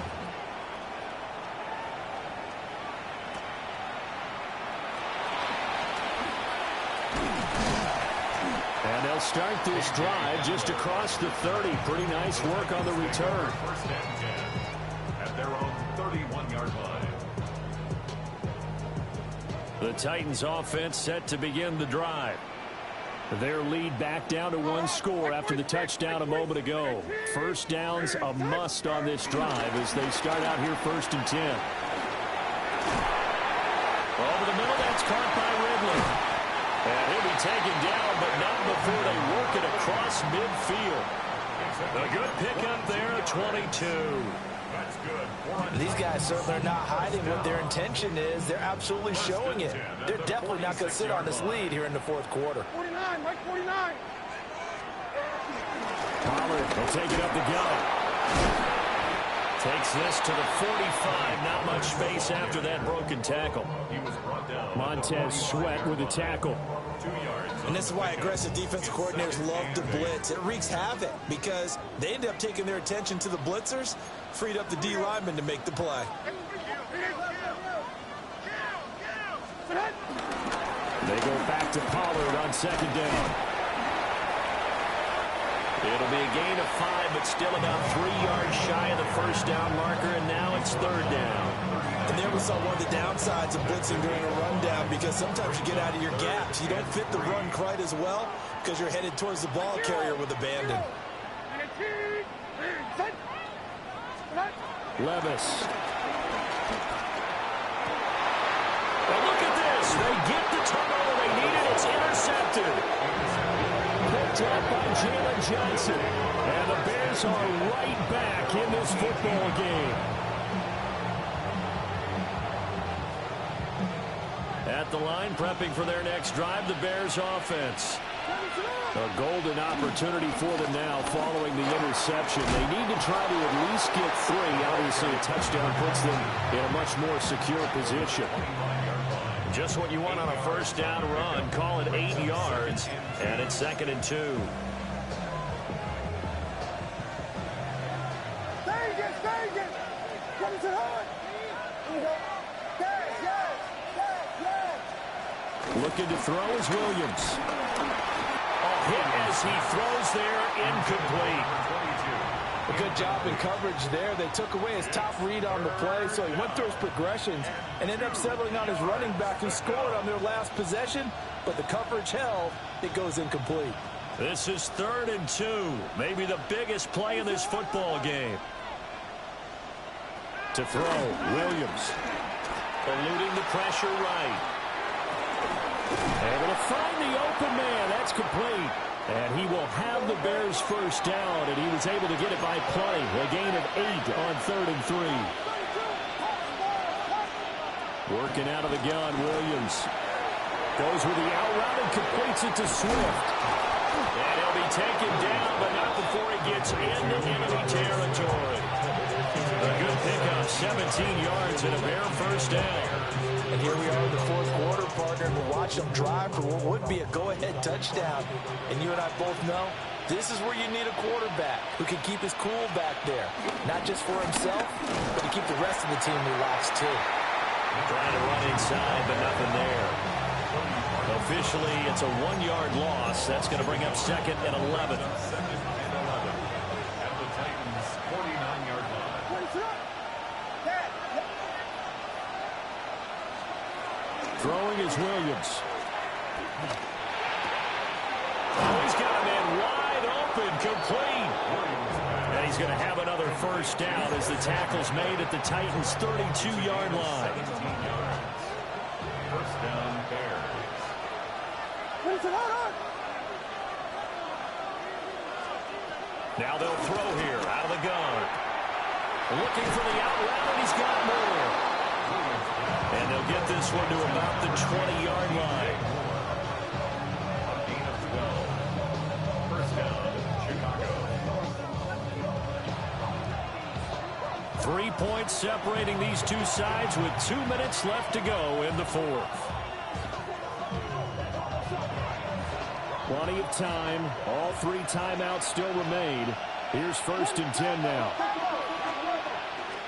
They'll start this drive just across the 30. Pretty nice work on the return. First and 10 at their own 31-yard line. The Titans offense set to begin the drive. Their lead back down to one score after the touchdown a moment ago. First down's a must on this drive as they start out here first and 10. Over the middle, that's caught by Ridley. And he'll be taken down, but not before they work it across midfield. A good pickup there, 22. That's good. These guys certainly are not hiding what their intention is. They're absolutely showing it. They're definitely not going to sit on this lead here in the fourth quarter. 49, Mike 49. Pollard will take it up the gut. Takes this to the 45. Not much space after that broken tackle. He was brought down. Montez Sweat with a tackle. 2 yards. And this is why aggressive defensive coordinators love to blitz. It wreaks havoc because they end up taking their attention to the blitzers, freed up the D lineman to make the play. They go back to Pollard on second down. It'll be a gain of 5, but still about 3 yards shy of the first down marker, and now it's third down. And there we saw one of the downsides of blitzing during a rundown because sometimes you get out of your gaps. You don't fit the run quite as well because you're headed towards the ball carrier with abandon. Levis. Well, look at this. They get the turnover they needed. It's intercepted. Picked up by Jalen Johnson. And the Bears are right back in this football game. At the line, prepping for their next drive, the Bears offense. A golden opportunity for them now following the interception. They need to try to at least get 3. Obviously, a touchdown puts them in a much more secure position. Just what you want on a first down run. Call it 8 yards, and it's second and 2. Looking to throw is Williams. Hit as he throws there, incomplete. A good job in coverage there. They took away his top read on the play, so he went through his progressions and ended up settling on his running back who scored on their last possession, but the coverage held. It goes incomplete. This is third and 2, maybe the biggest play in this football game. To throw, Williams. Eluding the pressure right. Able to find the open man. That's complete. And he will have the Bears first down, and he was able to get it by play. A gain of 8 on third and 3. Working out of the gun, Williams. Goes with the out route and completes it to Swift. And he'll be taken down, but not before he gets into enemy territory. A good pickup, 17 yards and a Bear first down. And here we are in the fourth quarter, partner, and we'll watch them drive for what would be a go-ahead touchdown. And you and I both know this is where you need a quarterback who can keep his cool back there. Not just for himself, but to keep the rest of the team relaxed, too. Trying to run inside, but nothing there. Officially, it's a 1-yard loss. That's going to bring up second and 11. Second and 11 at the Titans' 49-yard line. Throwing is Williams. Oh, he's got a man wide open, complete. And he's going to have another first down as the tackle's made at the Titans' 32-yard line. 17 yards. First down, Bears. Now they'll throw here out of the gun. Looking for the out route, and he's got more. And they'll get this one to about the 20-yard line. A gain of 12. First down, Chicago. 3 points separating these two sides with 2 minutes left to go in the fourth. Plenty of time. All 3 timeouts still remain. Here's first and 10 now.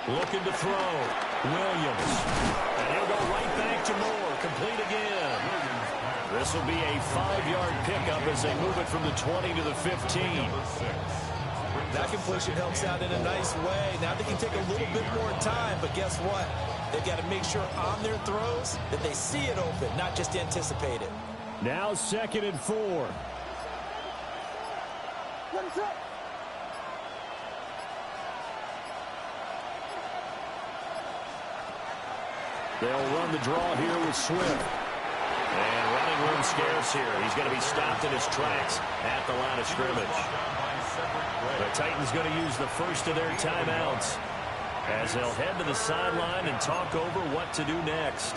Looking to throw. Williams. And he'll go right back to Moore. Complete again. This will be a 5-yard pickup as they move it from the 20 to the 15. That completion helps out in a nice way. Now they can take a little bit more time, but guess what? They've got to make sure on their throws that they see it open, not just anticipate it. Now 2nd and 4. They'll run the draw here with Swift. And running room scarce here. He's going to be stopped in his tracks at the line of scrimmage. The Titans going to use the first of their timeouts as they'll head to the sideline and talk over what to do next.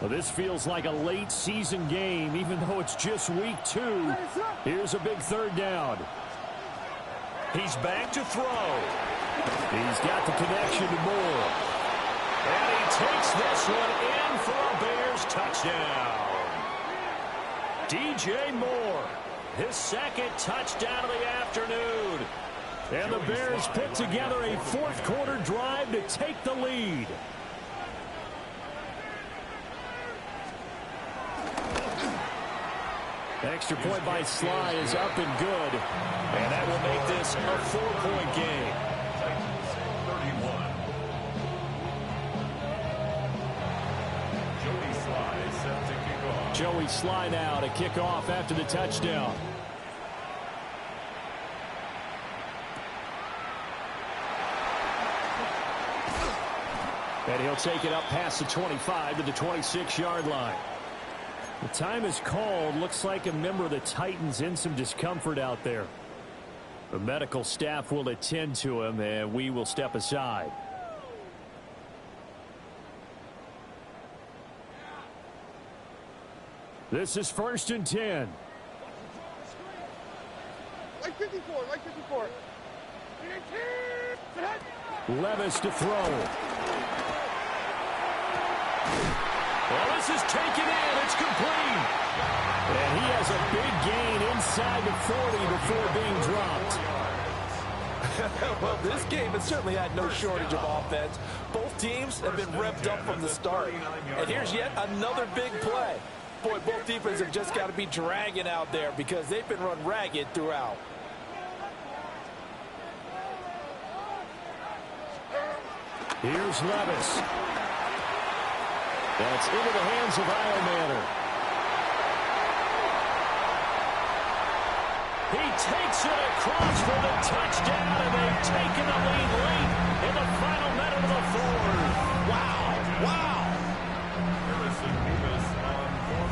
Well, this feels like a late season game, even though it's just week 2. Here's a big 3rd down. He's back to throw. He's got the connection to Moore. And he takes this one in for a Bears touchdown. DJ Moore, his 2nd touchdown of the afternoon. And the Bears put together a 4th quarter drive to take the lead. Extra point by Sly is up and good. And that will make this a 4-point game. Titans 31. Joey Sly set to kick off. Joey Sly now to kick off after the touchdown. And he'll take it up past the 25 to the 26-yard line. The time is called. Looks like a member of the Titans in some discomfort out there. The medical staff will attend to him, and we will step aside. This is 1st and 10. Like 54, like 54. Levis to throw. Well, this is taken in. It's complete. And he has a big gain inside the 40 before being dropped. Well, this game has certainly had no shortage of offense. Both teams have been revved up from the start. And here's yet another big play. Boy, both defenses have just got to be dragging out there because they've been run ragged throughout. Here's Levis. That's into the hands of Iomanner. He takes it across for the touchdown, and they've taken the lead late in the final minute of the 4th. Wow, wow.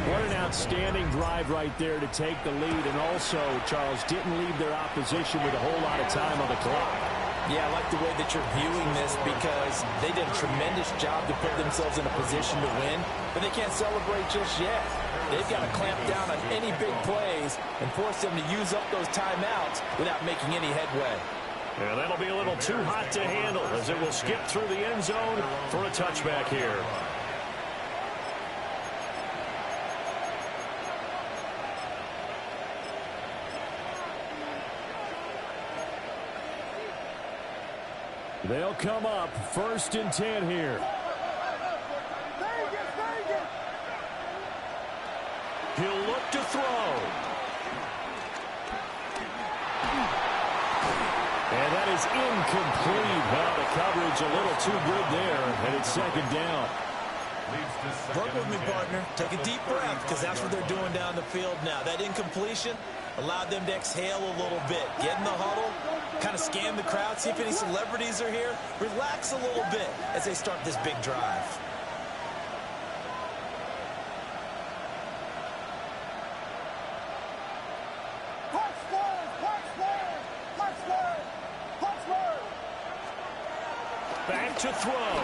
What an outstanding drive right there to take the lead, and also, Charles, didn't leave their opposition with a whole lot of time on the clock. Yeah, I like the way that you're viewing this because they did a tremendous job to put themselves in a position to win, but they can't celebrate just yet. They've got to clamp down on any big plays and force them to use up those timeouts without making any headway. Yeah, that'll be a little too hot to handle as it will skip through the end zone for a touchback here. They'll come up 1st and 10 here. He'll look to throw. And that is incomplete. Well, the coverage a little too good there, and it's 2nd down. Work with me, partner. Take a deep breath because that's what they're doing down the field now. That incompletion allowed them to exhale a little bit. Get in the huddle, kind of scan the crowd, see if any celebrities are here. Relax a little bit as they start this big drive. Back to throw.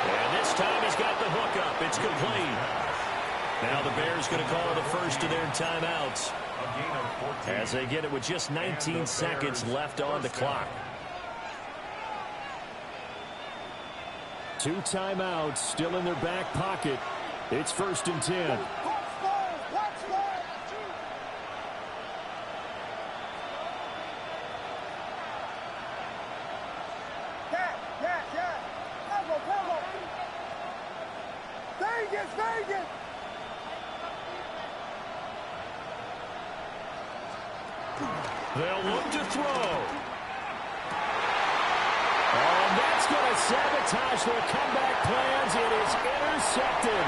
And this time he's got the hook up. It's complete. Now the Bears going to call the first of their timeouts as they get it with just 19 seconds left on the clock. 2 timeouts still in their back pocket. It's 1st and 10. Vegas, Vegas! They'll look to throw. Oh, and that's going to sabotage their comeback plans. It is intercepted.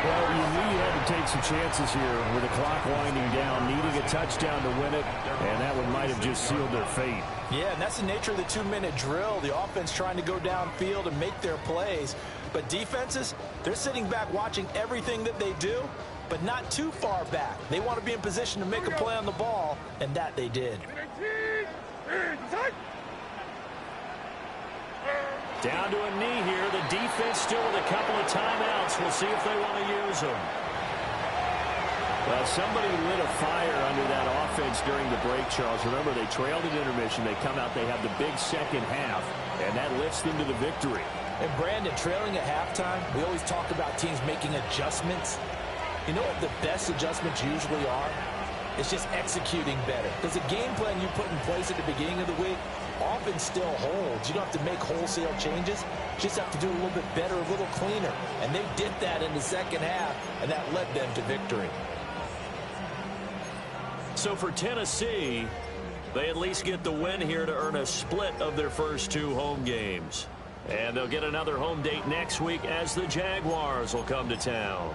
Well, you knew you had to take some chances here with the clock winding down, needing a touchdown to win it, and that one might have just sealed their fate. Yeah, and that's the nature of the 2-minute drill. The offense trying to go downfield and make their plays. But defenses, they're sitting back watching everything that they do, but not too far back. They want to be in position to make a play on the ball, and that they did. Down to a knee here. The defense still with a couple of timeouts. We'll see if they want to use them. Well, somebody lit a fire under that offense during the break, Charles. Remember, they trailed at intermission. They come out, they have the big second half, and that lifts them to the victory. And Brandon, trailing at halftime, we always talk about teams making adjustments. You know what the best adjustments usually are? It's just executing better. Because the game plan you put in place at the beginning of the week often still holds. You don't have to make wholesale changes. You just have to do a little bit better, a little cleaner. And they did that in the second half, and that led them to victory. So for Tennessee, they at least get the win here to earn a split of their first 2 home games. And they'll get another home date next week as the Jaguars will come to town.